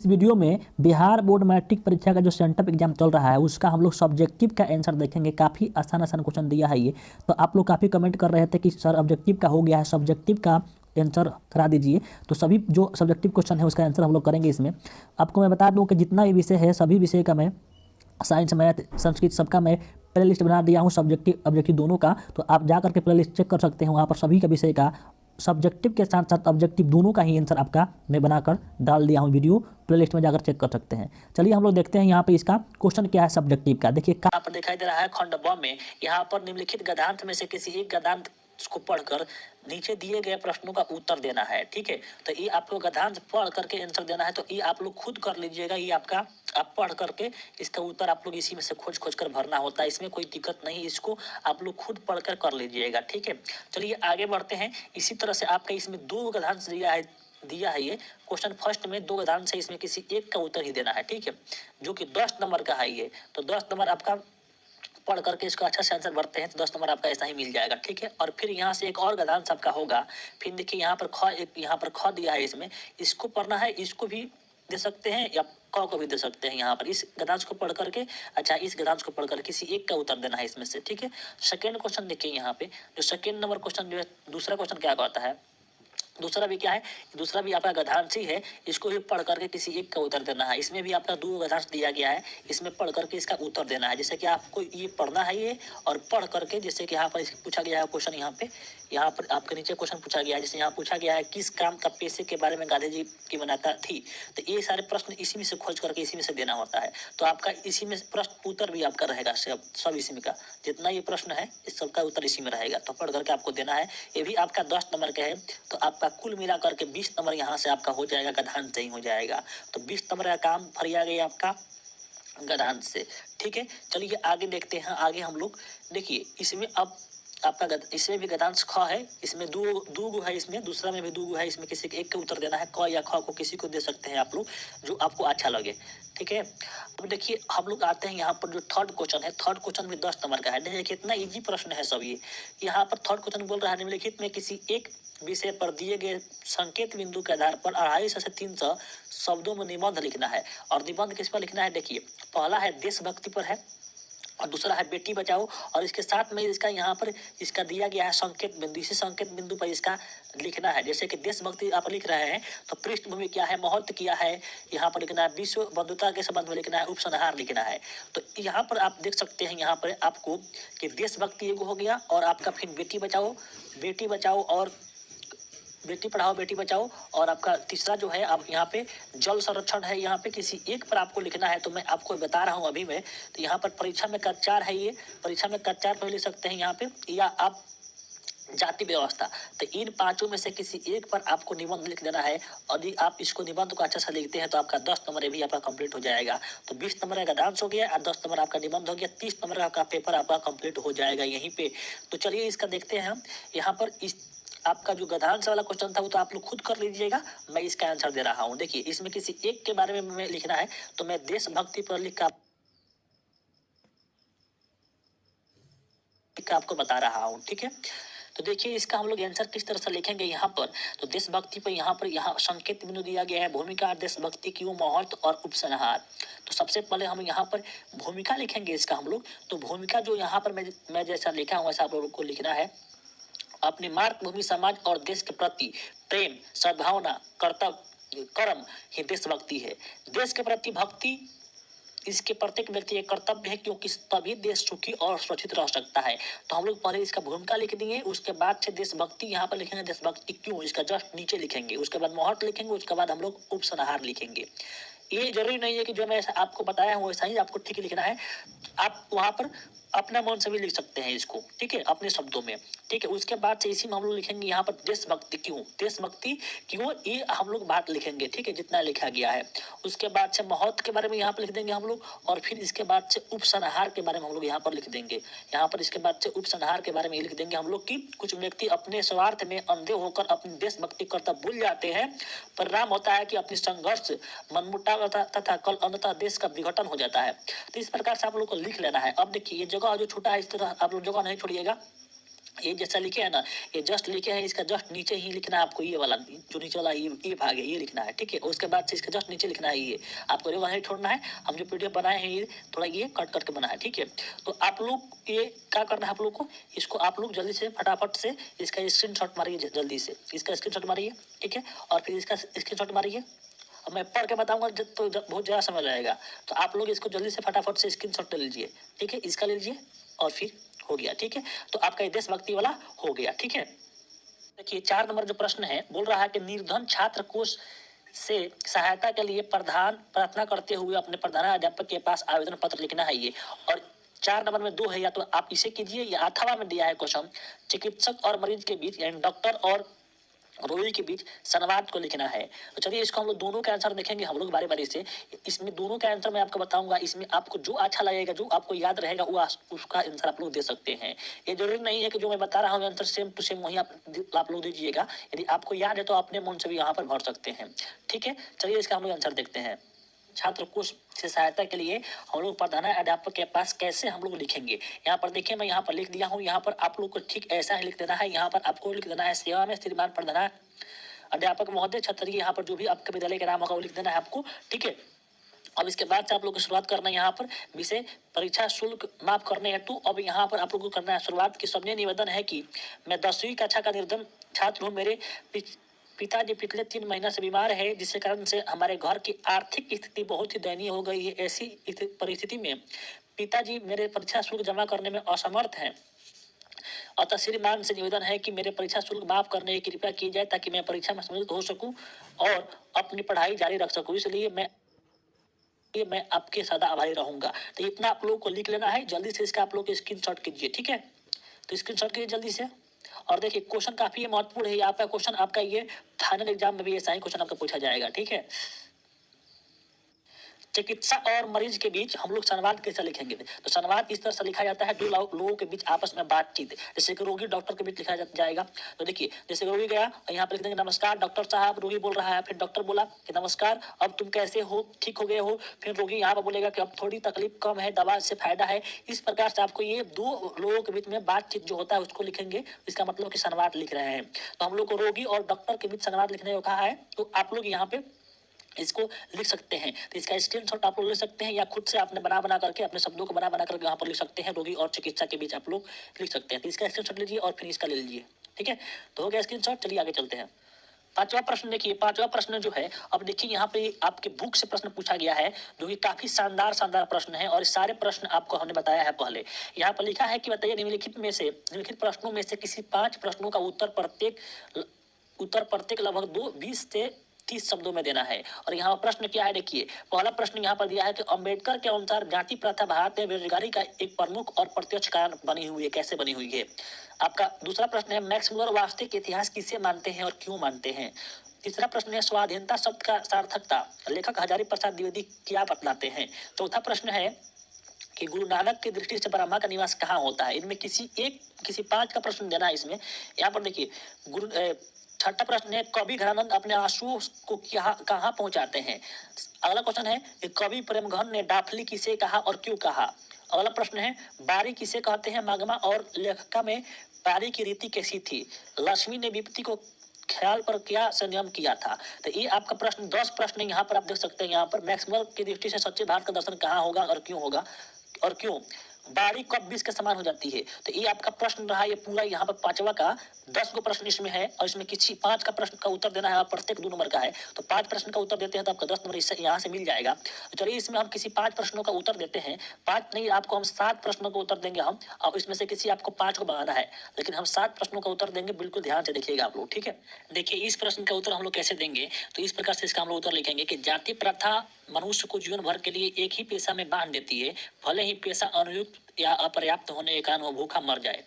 इस वीडियो में Bihar board matric परीक्षा का जो सेंटअप एग्जाम चल रहा है उसका हम लोग सब्जेक्टिव का आंसर देखेंगे। काफ़ी आसान आसान क्वेश्चन दिया है ये, तो आप लोग काफ़ी कमेंट कर रहे थे कि सर ऑब्जेक्टिव का हो गया है, सब्जेक्टिव का आंसर करा दीजिए। तो सभी जो सब्जेक्टिव क्वेश्चन है उसका आंसर हम लोग करेंगे इसमें। आपको मैं बता दूं कि जितना भी विषय है सभी विषय का मैं साइंस, मैथ, संस्कृत सबका मैं प्ले लिस्ट बना दिया हूँ, सब्जेक्टिव ऑब्जेक्टिव दोनों का। तो आप जा करके प्ले लिस्ट चेक कर सकते हैं, वहाँ पर सभी का विषय का सब्जेक्टिव के साथ साथ ऑब्जेक्टिव दोनों का ही आंसर आपका मैं बनाकर डाल दिया हूँ। वीडियो प्ले लिस्ट में जाकर चेक कर सकते हैं। चलिए हम लोग देखते हैं यहाँ पे इसका क्वेश्चन क्या है सब्जेक्टिव का। देखिए यहाँ पर दिखाई दे रहा है खंड ब में, यहाँ पर निम्नलिखित गद्यांश में से किसी एक गद्यांश को पढ़कर नीचे दिए गए प्रश्नों का उत्तर देना है। ठीक है, तो ये आपको गद्यांश पढ़ करके आंसर देना है। तो ये आप लोग खुद कर लीजिएगा, ये आपका आप पढ़ करके इसका उत्तर आप लोग इसी में से खोज खोज कर भरना होता है। इसमें कोई दिक्कत नहीं, इसको आप लोग खुद पढ़कर कर लीजिएगा। ठीक है, चलिए आगे बढ़ते हैं। इसी तरह से आपका इसमें दो गद्यांश दिया है ये क्वेश्चन। फर्स्ट में दो गद्यांश है, इसमें किसी एक का उत्तर ही देना है। ठीक है, जो कि 10 नंबर का है ये, तो 10 नंबर आपका पढ़ करके इसको अच्छा से आंसर बढ़ते हैं तो 10 नंबर आपका ऐसा ही मिल जाएगा। ठीक है, और फिर यहाँ से एक और गद्यांश आपका होगा। फिर देखिए यहाँ पर ख, एक यहाँ पर ख दिया है, इसमें इसको पढ़ना है, इसको भी दे सकते हैं या क को भी दे सकते हैं। यहाँ पर इस गद्यांश को पढ़ करके, अच्छा इस गद्यांश को पढ़ कर किसी एक का उत्तर देना है इसमें से। ठीक है, सेकेंड क्वेश्चन देखिए यहाँ पे, जो सेकेंड नंबर क्वेश्चन जो है, दूसरा क्वेश्चन क्या कहता है, दूसरा भी क्या है, दूसरा भी आपका गद्यांश ही है, इसको भी पढ़ करके किसी एक का उत्तर देना है। इसमें भी आपका दो गद्यांश दिया गया है, इसमें पढ़ करके इसका उत्तर देना है। जैसे कि आपको ये पढ़ना है ये, और पढ़ करके जैसे कि यहाँ पर पूछा गया है क्वेश्चन, यहाँ पर आपके नीचे क्वेश्चन पूछा गया है, जैसे यहाँ पूछा गया है किस काम का पैसे के बारे में गांधी जी की मान्यता थी। तो ये सारे प्रश्न इसी में से खोज करके इसी में से देना होता है। तो आपका इसी में प्रश्न उत्तर भी आपका रहेगा, सब इसी में का जितना ये प्रश्न है इस सबका उत्तर इसी में रहेगा। तो पढ़ करके आपको देना है। ये भी आपका 10 नंबर का है, तो आपका कुल मिला करके 20 नंबर यहाँ से आपका हो जाएगा, गद्यांश सही हो जाएगा। तो 20 नंबर का काम फरिया गया आपका गद्यांश से। ठीक है, चलिए आगे देखते हैं। आगे हम लोग देखिए इसमें अब आपका इसमें भी गद्यांश ख है, इसमें दो गो है, इसमें दूसरा में भी दो गो है। इसमें किसी एक का उत्तर देना है, क या ख को किसी को दे सकते हैं आप लोग, जो आपको अच्छा लगे। ठीक है, अब देखिए हम लोग आते हैं यहाँ पर जो थर्ड क्वेश्चन है। थर्ड क्वेश्चन में 10 नंबर का है। देखिए कितना इजी प्रश्न है सब ये। यहाँ पर थर्ड क्वेश्चन बोल रहा है निम्नलिखित में किसी एक विषय पर दिए गए संकेत बिंदु के आधार पर 250 से 300 शब्दों में निबंध लिखना है। और निबंध किस पर लिखना है, देखिए पहला है देशभक्ति पर है, और दूसरा है बेटी बचाओ, और इसके साथ में इसका यहाँ पर इसका दिया गया है संकेत बिंदु। इसी संकेत बिंदु पर इसका लिखना है। जैसे कि देशभक्ति आप लिख रहे हैं तो पृष्ठभूमि क्या है, महत्व क्या है, यहाँ पर लिखना है। विश्व बंधुता के संबंध में लिखना है, उपसंहार लिखना है। तो यहाँ पर आप देख सकते हैं यहाँ पर आपको कि देशभक्ति एगो हो गया, और आपका फिर बेटी बचाओ और बेटी पढ़ाओ बेटी बचाओ, और आपका तीसरा जो है आप यहाँ पे जल संरक्षण है। यहाँ पे किसी एक पर आपको लिखना है। तो मैं आपको बता रहा हूँ अभी में, तो यहाँ पर परीक्षा में कच्चार है, ये परीक्षा में कच्चार पर लिख सकते हैं यहाँ पे, या आप जाति व्यवस्था। तो इन पांचों में से किसी एक पर आपको निबंध लिख देना है। यदि आप इसको निबंध को अच्छा सा लिखते हैं तो आपका 10 नंबर भी आपका कंप्लीट हो जाएगा। तो 20 नंबर का डांस हो गया और 10 नंबर आपका निबंध हो गया, 30 नंबर का पेपर आपका कंप्लीट हो जाएगा यहीं पे। तो चलिए इसका देखते हैं हम। यहाँ पर इस आपका जो गद्यांश वाला क्वेश्चन था वो तो आप लोग खुद कर लीजिएगा, मैं इसका आंसर दे रहा हूँ। देखिए इसमें किसी एक के बारे में लिखना है, तो मैं देशभक्ति पर लिख कर आपको बता रहा हूँ। ठीक है, तो देखिए इसका हम लोग आंसर किस तरह से लिखेंगे यहाँ पर। तो देशभक्ति पर यहाँ संकेत बिंदु दिया गया है, भूमिका, देशभक्ति की महत्व और उपसंहार। तो सबसे पहले हम यहाँ पर भूमिका लिखेंगे इसका हम लोग। तो भूमिका जो यहाँ पर मैं जैसा लिखा हूँ वैसा आप लोगों को लिखना है। अपनी मातृभूमि, समाज और देश के प्रति प्रेम, सद्भावना, कर्तव्य, कर्म ही देशभक्ति है। देश के प्रति भक्ति इसके प्रत्येक व्यक्ति एक कर्तव्य है, क्योंकि तभी देश सुखी और सुरक्षित रह सकता है। तो हम लोग पहले इसका भूमिका लिख देंगे, उसके बाद से देशभक्ति यहाँ पर लिखेंगे, देशभक्ति क्यों इसका जस्ट नीचे लिखेंगे, उसके बाद महत्व लिखेंगे, उसके बाद हम लोग उपसंहार लिखेंगे। ये जरूरी नहीं है कि जो मैं आपको बताया हूँ वैसा ही आपको ठीक लिखना है, आप वहां पर अपना मन से भी लिख सकते हैं इसको। ठीक है, अपने शब्दों में। ठीक है, उसके बाद से इसी में हम लोग लिखेंगे यहाँ पर देशभक्ति क्यों, ये हम लोग बात लिखेंगे। ठीक है, जितना लिखा गया है। उसके बाद से महत्व के बारे में यहाँ पर लिख देंगे हम लोग, और फिर इसके बाद से उपसंहार के बारे में हम लोग यहाँ पर लिख देंगे। यहाँ पर इसके बाद से उपसंहार के बारे में लिख देंगे हम लोग कि कुछ व्यक्ति अपने स्वार्थ में अंधे होकर अपनी देशभक्ति कर्तव्य भूल जाते हैं। परिणाम होता है कि अपनी संघर्ष, मनमुटाव तथा कल अंततः देश का विघटन हो जाता है। तो इस प्रकार से आप लोग को लिख लेना है। अब देखिए ये जगह जो छोटा है, इस तरह आप लोग जगह नहीं छोड़िएगा, ये जैसा लिखे है ना, ये जस्ट लिखे हैं, इसका जस्ट नीचे ही लिखना है आपको, ये वाला जो नीचे वाला ये भाग है, ये लिखना है, ठीक है। उसके बाद से इसका जस्ट नीचे लिखना है, ये आपको वहीं छोड़ना है। हम जो पीडीएफ बनाए हैं ये थोड़ा ये कट करके बना है, ठीक है। तो आप लोग ये क्या करना है आप लोग को, इसको आप लोग जल्दी से फटाफट से इसका स्क्रीनशॉट मारिए, जल्दी से इसका स्क्रीनशॉट मारिए, ठीक है। और फिर इसका स्क्रीनशॉट मारिए। अब मैं पढ़ के बताऊंगा तो बहुत ज़्यादा समय लगेगा, तो आप लोग इसको जल्दी से फटाफट से स्क्रीनशॉट ले लीजिए, ठीक है। इसका ले लीजिए और फिर हो गया, ठीक है। तो आपका ये देशभक्ति वाला हो गया, ठीक है। देखिए 4 नंबर जो प्रश्न है, बोल रहा है कि निर्धन छात्र कोष से सहायता के लिए प्रार्थना करते हुए अपने प्रधानाध्यापक के पास आवेदन पत्र लिखना है ये। और 4 नंबर में 2 है, या तो आप इसे कीजिए या अथवा में दिया है क्वेश्चन, चिकित्सक और मरीज के बीच यानी डॉक्टर और रोगी के बीच संवाद को लिखना है। तो चलिए इसको हम लोग दोनों का आंसर देखेंगे हम लोग बारी बारी से। इसमें दोनों का आंसर मैं आपको बताऊंगा, इसमें आपको जो अच्छा लगेगा, जो आपको याद रहेगा, वो उसका आंसर आप लोग दे सकते हैं। ये जरूरी नहीं है कि जो मैं बता रहा हूँ आंसर सेम टू सेम वही आप लोग दीजिएगा। यदि आपको याद है तो अपने मन से भी यहाँ पर भर सकते हैं, ठीक है। चलिए इसका हम लोग आंसर देखते हैं। छात्र कोष से सहायता के लिए हम लोग प्रधानाध्यापक के पास कैसे हम लोग लिखेंगे। यहाँ पर देखिए मैं यहाँ पर लिख दिया हूँ, यहाँ पर आप लोग को ठीक ऐसा ही लिख देना है। यहाँ पर आपको लिख देना है सेवा में श्रीमान प्रधानाध्यापक महोदय क्षत्रिय, यहाँ पर जो भी आपके विद्यालय का नाम होगा वो लिख देना है आपको, ठीक है। अब इसके बाद से आप लोग को शुरुआत करना है यहाँ पर विषय परीक्षा शुल्क माफ करने हेतु। अब यहाँ पर आप लोग को करना है शुरुआत की सबने निवेदन है कि मैं 10वीं कक्षा का निर्धन छात्र हूँ। मेरे पिताजी पिछले 3 महीना से बीमार है, जिसके कारण से हमारे घर की आर्थिक स्थिति बहुत ही दयनीय हो गई है। ऐसी परिस्थिति में पिताजी मेरे परीक्षा शुल्क जमा करने में असमर्थ हैं। अतः श्रीमान से निवेदन है कि मेरे परीक्षा शुल्क माफ करने की कृपया की जाए, ताकि मैं परीक्षा में सम्मिलित हो सकूं और अपनी पढ़ाई जारी रख सकूं। इसलिए मैं आपके सदा आभारी रहूंगा। तो इतना आप लोगों को लिख लेना है, जल्दी से इसका आप लोग स्क्रीनशॉट कीजिए, ठीक है। तो स्क्रीनशॉट कीजिए जल्दी से। और देखिए क्वेश्चन काफी महत्वपूर्ण है, आपका क्वेश्चन आपका ये फाइनल एग्जाम में भी ऐसा ही क्वेश्चन आपका पूछा जाएगा, ठीक है। चिकित्सा और मरीज के बीच हम लोग संवाद कैसे लिखेंगे, तो संवाद इस तरह से लिखा जाता है, दो लोगों के बीच आपस में बातचीत, जैसे कि रोगी डॉक्टर के बीच लिखा जाएगा। तो देखिए जैसे रोगी गया यहाँ पर लिख देंगे नमस्कार डॉक्टर साहब, रोगी बोल रहा है, फिर डॉक्टर बोला कि नमस्कार, अब तुम कैसे हो, ठीक हो गए हो। फिर रोगी यहाँ पर बोलेगा कि अब थोड़ी तकलीफ कम है, दवा से फायदा है। इस प्रकार से आपको ये 2 लोगों के बीच में बातचीत जो होता है उसको लिखेंगे, इसका मतलब कि संवाद लिख रहे हैं। तो हम लोग को रोगी और डॉक्टर के बीच संवाद लिखने को कहा है, तो आप लोग यहाँ पे इसको लिख सकते हैं। तो इसका स्क्रीनशॉट आप लोग ले सकते हैं, या खुद से आपने बना करके अपने शब्दों को बना करके यहाँ पर लिख सकते हैं। रोगी और चिकित्सा के बीच आप लोग लिख सकते हैं। तो इसका स्क्रीनशॉट लीजिए और फिर इसका ले लीजिए, ठीक है। तो हो गया स्क्रीनशॉट। चलिए आगे चलते हैं। 5वां प्रश्न देखिए, 5वां प्रश्न जो है, अब देखिए यहाँ पे आपके बुक से प्रश्न पूछा गया है, जो कि काफी शानदार प्रश्न है। और सारे प्रश्न आपको हमने बताया है पहले। यहाँ पर लिखा है कि बताइए निम्नलिखित प्रश्नों में से किसी 5 प्रश्नों का उत्तर प्रत्येक लगभग 20 से 30 शब्दों में देना है। और यहाँ प्रश्न क्या है, देखिए पहला प्रश्न यहाँ पर दिया है कि अंबेडकर के अनुसार जाति प्रथा भारत में बेरोजगारी का एक प्रमुख और प्रत्यक्ष कारण बनी हुई है, कैसे बनी हुई है। आपका दूसरा प्रश्न है मैक्स मुलर वास्तविक इतिहास किसे मानते हैं और क्यों मानते हैं। तीसरा प्रश्न है स्वाधीनता शब्द का सार्थकता लेखक हजारी प्रसाद द्विवेदी क्या बतलाते हैं। चौथा प्रश्न है कि गुरु नानक की दृष्टि से ब्रह्मा का निवास कहाँ होता है। इनमें किसी 5 का प्रश्न देना है इसमें। यहाँ पर देखिए छठा प्रश्न है कवि घनानंद अपने आंसुओं को कहाँ पहुंचाते हैं। अगला क्वेश्चन है कि कवि प्रेमघन ने डाफली किसे कहा और क्यों कहा। अगला प्रश्न है बारी किसे कहते हैं मागमा और लेखिका में बारी की रीति कैसी थी। लक्ष्मी ने विपत्ति को ख्याल पर क्या संयम किया था। तो ये आपका प्रश्न 10 प्रश्न यहाँ पर आप देख सकते हैं। यहाँ पर मैक्सवेल की दृष्टि से सच्चे भारत का दर्शन कहाँ होगा और क्यों बारी कब 20 के समान हो जाती है। तो ये आपका प्रश्न रहा, ये पूरा यहाँ पर 5वां का 10 गो प्रश्न इसमें है, और इसमें किसी 5 का प्रश्न का उत्तर देना है, प्रत्येक 2 नंबर का है। तो 5 प्रश्न का उत्तर देते हैं तो आपका 10 नंबर इससे यहाँ से मिल जाएगा। तो चलिए इसमें हम किसी 5 प्रश्नों का उत्तर देते हैं। 5 नहीं, आपको हम 7 प्रश्नों का उत्तर देंगे हम, और इसमें से किसी आपको 5 को बनाना है, लेकिन हम 7 प्रश्नों का उत्तर देंगे। बिल्कुल ध्यान से देखिएगा आप लोग, ठीक है। देखिए इस प्रश्न का उत्तर हम लोग कैसे देंगे, तो इस प्रकार से इसका हम लोग उत्तर लिखेंगे कि जाति प्रथा मनुष्य को जीवन भर के लिए एक ही पेशा में बांध देती है, भले ही पेशा अनुयुक्त या अपर्याप्त होने के कारण वो भूखा मर जाए।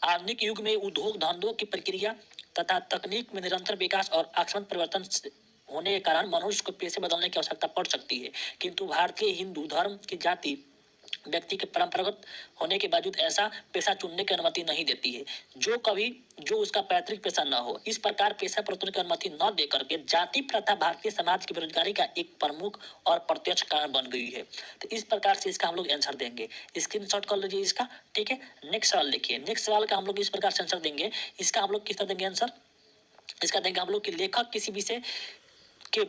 आधुनिक युग में उद्योग धंधों की प्रक्रिया तथा तकनीक में निरंतर विकास और आकस्मिक परिवर्तन होने के कारण मनुष्य को पेशे बदलने की आवश्यकता पड़ सकती है, किंतु भारतीय हिंदू धर्म की जाति व्यक्ति के परंपरागत होने के बावजूद ऐसा पेशा चुनने की अनुमति नहीं देती है जो उसका पैतृक पेशा न हो। इस प्रकार पेशा परिवर्तन की अनुमति न देकर के जाति प्रथा भारतीय समाज की बेरोजगारी का एक प्रमुख और प्रत्यक्ष कारण बन गई है। तो इस प्रकार से इसका हम लोग आंसर देंगे, स्क्रीनशॉट कर लीजिए इसका, ठीक है। नेक्स्ट सवाल देखिए, नेक्स्ट सवाल का हम लोग इस प्रकार से आंसर देंगे। इसका हम लोग किस तरह देंगे आंसर, इसका देंगे हम लोग कि लेखक किसी विषय के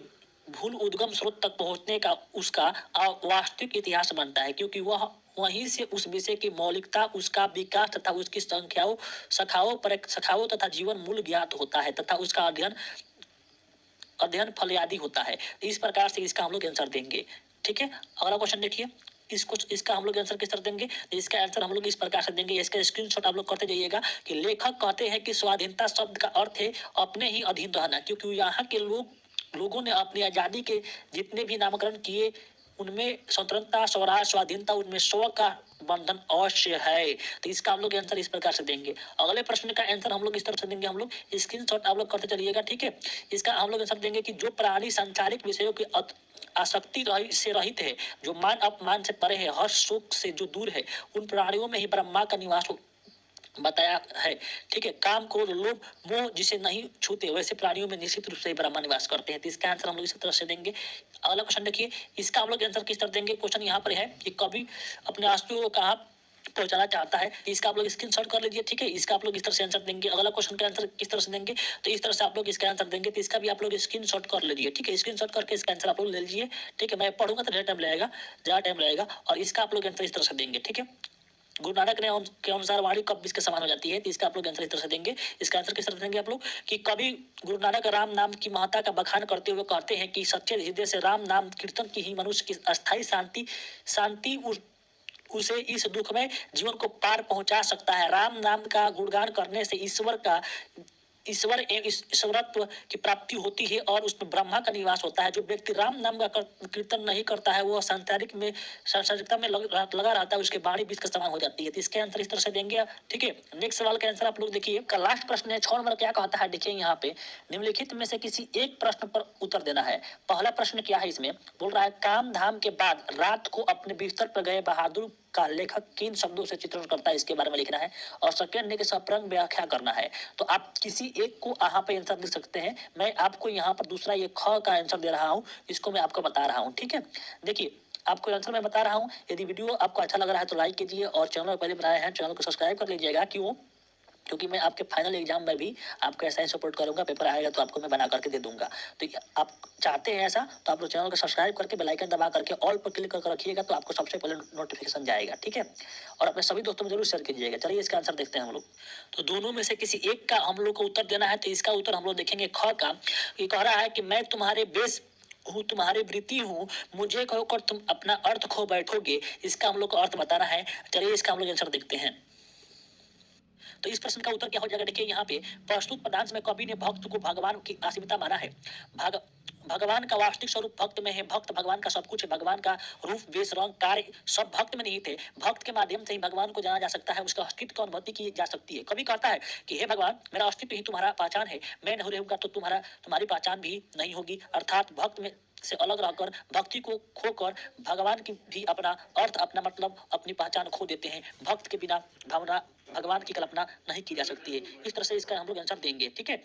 भूल उद्गम स्रोत तक पहुंचने का उसका वास्तविक इतिहास बनता है, क्योंकि वह वहीं से उस विषय की मौलिकता, उसका विकास तथा उसकी शाखाओं तथा जीवन मूल ज्ञात होता है तथा उसका अध्ययन फलयादी होता है। इस प्रकार से इसका हम लोग आंसर देंगे, ठीक है। अगला क्वेश्चन देखिए, इसका हम लोग आंसर किस तरह देंगे, इसका आंसर हम लोग इस प्रकार से देंगे। इसका स्क्रीनशॉट आप लोग करते जाइएगा कि लेखक कहते हैं कि स्वाधीनता शब्द का अर्थ है अपने ही अधीन रहना, क्योंकि यहाँ के लोगों ने अपनी आजादी के जितने भी नामकरण किए उनमें स्वतंत्रता, स्वराज, स्वाधीनता, उनमें स्व का बंधन अवश्य है। तो इसका हम लोग आंसर इस प्रकार से देंगे। अगले प्रश्न का आंसर हम लोग इस तरह से देंगे, हम लोग स्क्रीनशॉट आप लोग करते चलिएगा, ठीक है। इसका हम लोग आंसर देंगे कि जो प्राणी सांसारिक विषयों की आसक्ति से रहित है, जो मान अपमान से परे है, हर्ष शोक से जो दूर है, उन प्राणियों में ही ब्रह्मा का निवास बताया है, ठीक है। काम, क्रोध, लोभ, मोह जिसे नहीं छूते वैसे प्राणियों में निश्चित रूप से ब्रह्मा निवास करते हैं। तो इसका आंसर हम लोग इस तरह से देंगे। अगला क्वेश्चन देखिए, इसका हम लोग आंसर किस तरह देंगे। क्वेश्चन यहाँ पर है कि कवि अपने आंसुओं को कहाँ पहुंचाना चाहता है, इसका आप लोग स्क्रीनशॉट कर लीजिए, ठीक है। इसका आप लोग इस तरह से आंसर देंगे। अगला क्वेश्चन का आंसर किस तरह से देंगे, तो इस तरह से आप लोग इसका आंसर देंगे। तो इसका भी आप लोग स्क्रीनशॉट कर लीजिए, ठीक है। स्क्रीनशॉट करके इसका आंसर आप लोग ले लीजिए, ठीक है। मैं पढ़ूंगा तो ज़्यादा टाइम लगेगा और इसका आप लोग आंसर इस तरह से देंगे, ठीक है। गुरु नानक ने के अनुसार वाणी कब इसके समान हो जाती है, तो इसका आप लोग आंसर इस तरह से देंगे। इसका आंसर किस तरह देंगे आप लोग कि कभी गुरु नानक राम नाम की महत्ता का बखान करते हुए कहते हैं कि सच्चे हृदय से राम नाम कीर्तन की ही मनुष्य की अस्थायी शांति उसे इस दुखमय जीवन को पार पहुंचा सकता है। राम नाम का गुणगान करने से ईश्वर एवं ईश्वरत्व की प्राप्ति होती है और उसमें ब्रह्मा का निवास होता है। जो व्यक्ति राम नाम का कीर्तन नहीं करता है वह सांसारिकता में लगा रहता है, उसके वाणी विष का समान हो जाती है। तो इसके आंसर इस तरह से देंगे, ठीक है। नेक्स्ट सवाल का आंसर आप लोग देखिए, का लास्ट प्रश्न है 6 नंबर, क्या कहता है देखिए यहाँ पे, निम्नलिखित में से किसी एक प्रश्न पर उत्तर देना है। पहला प्रश्न क्या है, इसमें बोल रहा है काम धाम के बाद रात को अपने बिस्तर पर गए बहादुर का लेखक किन शब्दों से चित्रण करता है, इसके बारे में लिखना है। और सेकंड है कि सप्रंग व्याख्या करना है। तो आप किसी एक को यहाँ पे आंसर दे सकते हैं। मैं आपको यहाँ पर दूसरा ये ख का आंसर दे रहा हूँ, इसको मैं आपको बता रहा हूँ, ठीक है। देखिए आपको आंसर मैं बता रहा हूँ। यदि वीडियो आपको अच्छा लग रहा है तो लाइक कीजिए और चैनल पहले बनाए हैं चैनल को सब्सक्राइब कर लीजिएगा। क्यों, क्योंकि मैं आपके फाइनल एग्जाम में भी आपको ऐसा ही सपोर्ट करूंगा। पेपर आएगा तो आपको मैं बना करके दे दूंगा। तो आप चाहते हैं ऐसा तो आप लोग चैनल को सब्सक्राइब करके बेल आइकन दबा करके ऑल पर क्लिक करके रखिएगा, तो आपको सबसे पहले नोटिफिकेशन जाएगा, ठीक है। और अपने सभी दोस्तों में जरूर शेयर कीजिएगा। चलिए इसका आंसर देखते हैं हम लोग। तो दोनों में से किसी एक का हम लोग को उत्तर देना है। तो इसका उत्तर हम लोग देखेंगे ख का। ये कह रहा है कि मैं तुम्हारे बेस हूँ, तुम्हारी वृत्ति हूँ, मुझे कहकर तुम अपना अर्थ खो बैठोगे। इसका हम लोग को अर्थ बताना है। चलिए इसका हम लोग आंसर देखते हैं। तो इस प्रश्न का उत्तर क्या हो जाएगा, देखिए यहाँ पे प्रस्तुत पदांश में कवि ने भक्त को भगवान की आश्रिता माना है। भगवान का वास्तविक स्वरूप भक्त में है। भक्त भगवान का सब कुछ है। भगवान का रूप, वेश, रंग, कार्य सब भक्त में निहित है। भक्त के माध्यम से ही भगवान को जाना जा सकता है, उसका अस्तित्व की अनुभूति की जा सकती है। कवि कहता है कि हे भगवान, मेरा अस्तित्व ही तुम्हारा पहचान है, मैं नहीं रहूंगा तो तुम्हारी पहचान भी नहीं होगी। अर्थात भक्त में से अलग रहकर, भक्ति को खोकर भगवान की भी अपना अर्थ, अपना मतलब, अपनी पहचान खो देते हैं। भक्त के बिना भगवान की कल्पना नहीं की जा सकती है। इस तरह से इसका हम लोग आंसर देंगे, ठीक है।